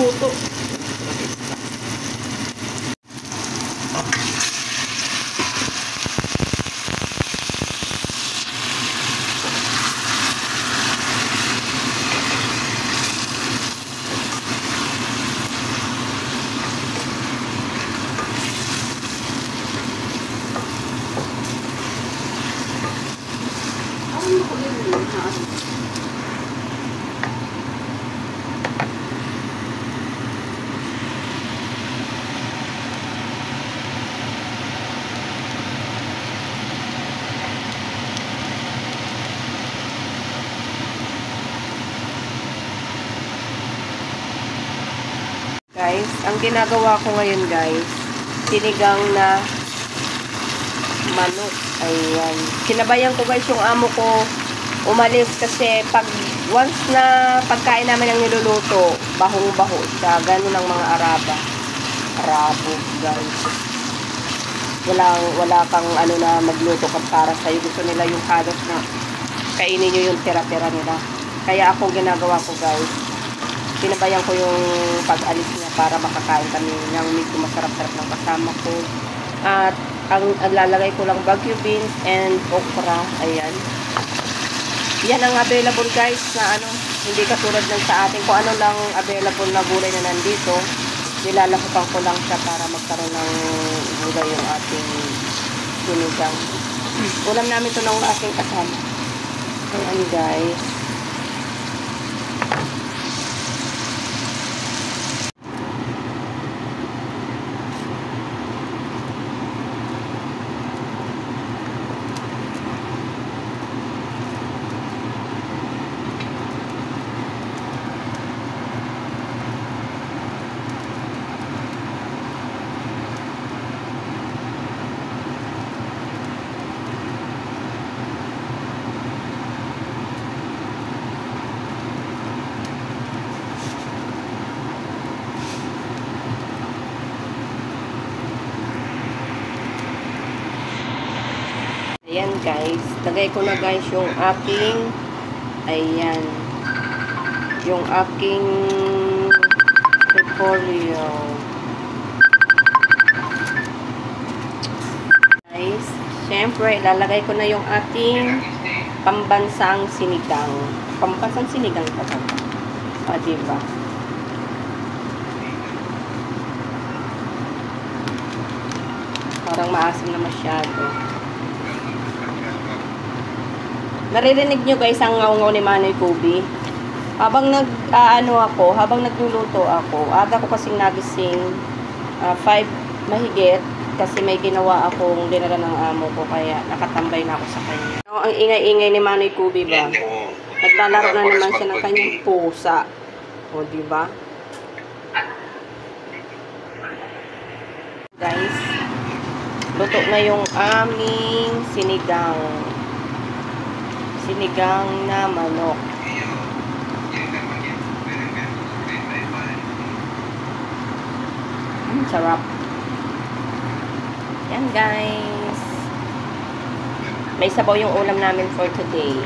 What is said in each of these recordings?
puto. Guys, ang ginagawa ko ngayon guys, sinigang na manok. Ayan. Kinabayan ko guys yung amo ko umalis kasi once na pagkain namin ang niluluto, bahong-baho siya. Ganun ang mga Arabo guys. Wala kang ano na magluto ka para sa'yo. Gusto nila yung halos na kainin nyo yung tira-tira nila. Kaya ako ginagawa ko guys, pinabayan ko yung pag-alis niya para makakain kami ng medyo masarap-sarap ng kasama ko. At ang lalagay ko lang Baguio beans and okra. Ayan. Yan ang available guys na ano, hindi katulad ng sa atin. Kung ano lang available na gulay na nandito, nilalahukan ko lang siya para magkaroon ng gulay yung ating sinigang. Ulam namin ito ng aking kasama. Ayan guys. Ayan guys, lagay ko na guys yung aking, ayan, yung aking repolyo. Guys, syempre, lalagay ko na yung ating pambansang sinigang. Pambansang sinigang pa ba? O, diba? Parang maasim na masyado. Naririnig nyo guys ang ngaw-ngaw ni Manoy Kubi. Habang habang nagluluto ako, aga ko kasing nagising 5 mahigit kasi may ginawa akong dinala ng amo ko kaya nakatambay na ako sa kanya. So, ang ingay-ingay ni Manoy Kubi ba? Naglalaro na naman siya ng kanyang pusa. O, diba? Guys, luto na yung aming sinigang. Sinigang na manok. Sarap. Yan guys. May sabaw yung ulam namin for today.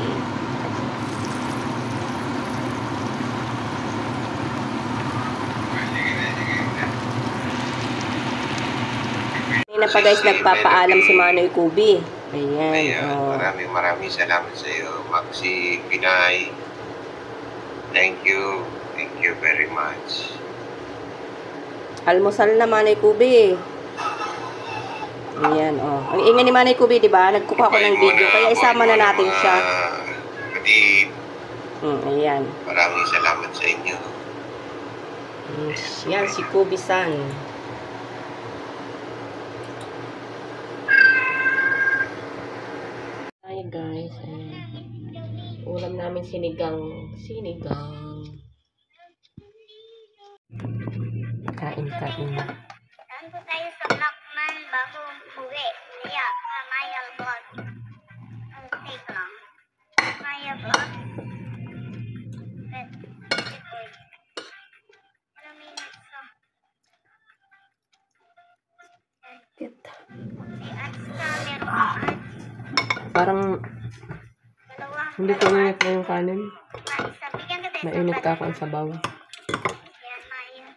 Hindi na pa guys nagpapaalam si Manoy Kubi. Ayan. Maraming salamat sa iyo, Maxi Pinay. Thank you very much. Almusal na Manoy Kubi. Ayan, oh. Ang ingay ni Manoy Kubi, di ba? Nagkuha ko ng video, kaya isama na natin siya. Ayan. Maraming salamat sa inyo. Yan, si Kubi-san. Hi guys, ulam namin sinigang. Kain. Saan po tayo sa Blackman bago umuwi? Liya, Maya Vlog. Ang take lang. Maya Vlog. Parang hindi ko init na yung kanin. Mainit ka ako ang sabaw. Yan, Maya.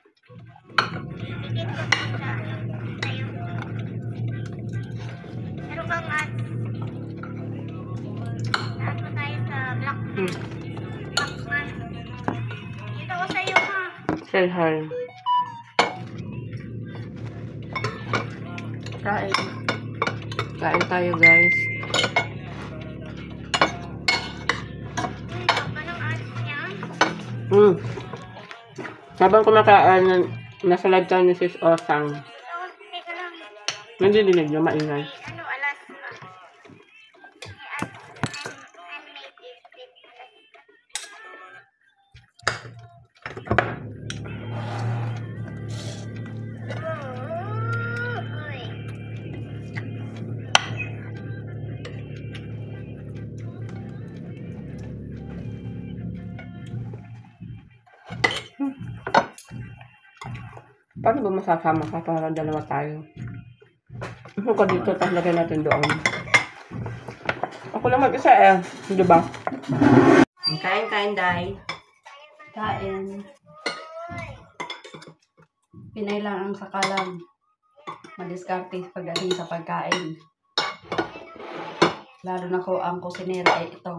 bang at saan po tayo sa Blackman? Blackman. Dito ko sa'yo ha. Selhal. Kain. Kain tayo, guys. Baba ng ads niya. Habang kumakain, nasa live tayo ni Sis Osang. Teka lang. Hindi dinig nyo, maingay. Ano, alas na. I made it with uy. Paano ba masasama ka para dalawa tayo? Ako ka dito, tapos lagyan natin doon. Ako lang mag-isa eh. Di ba? Kain, Day. Kain. Pinay lang ang sakalam. Madiskarte pagdating sa pagkain. Lalo na ko ang kusinera ay ito.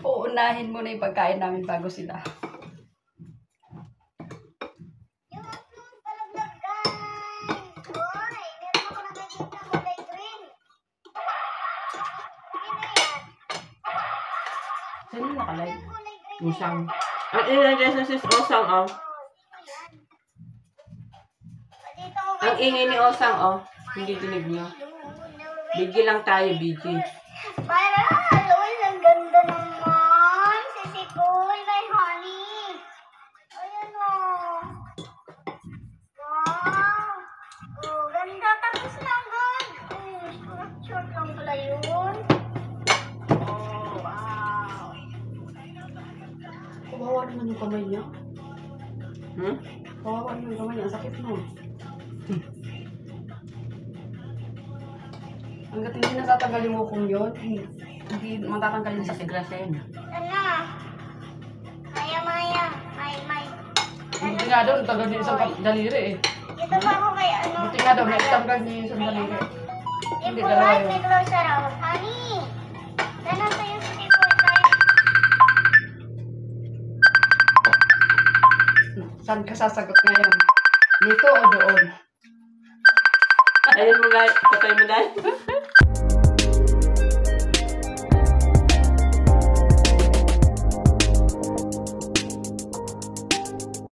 Uunahin mo na yung pagkain namin bago sila. Sino nakalay? Usang. Ang ingay guys na Sis Osang, oh. Ang ingay ni Osang, oh. Hindi dinig nyo. Bigyan lang tayo, BG. Para Halloween, ang ganda naman. Sisikoy kay Honey. Ayan o. Wow. Oh, ganda. Tapos na agad. Short lang pala yun. Oh, wow. Kawawa naman yung kamay niya. Kawawa naman yung kamay niya. Ang sakit mo. Hanggat hindi natatanggal yung ukong yun, hindi matatanggal yung sakit. Grasen. Ano? Maya. May. Buti nga daw, natanggal niya isang daliri eh. Dito pa ako kay ano. Buti nga daw, natanggal niya yung isang daliri. Hindi, Ipon dalawa white, yun. may closer ako. Honey! Ganun sa'yo sa ipon tayo. Saan ka sasagot ngayon? Dito o doon? Ayun mo, guys. Patay mo, guys.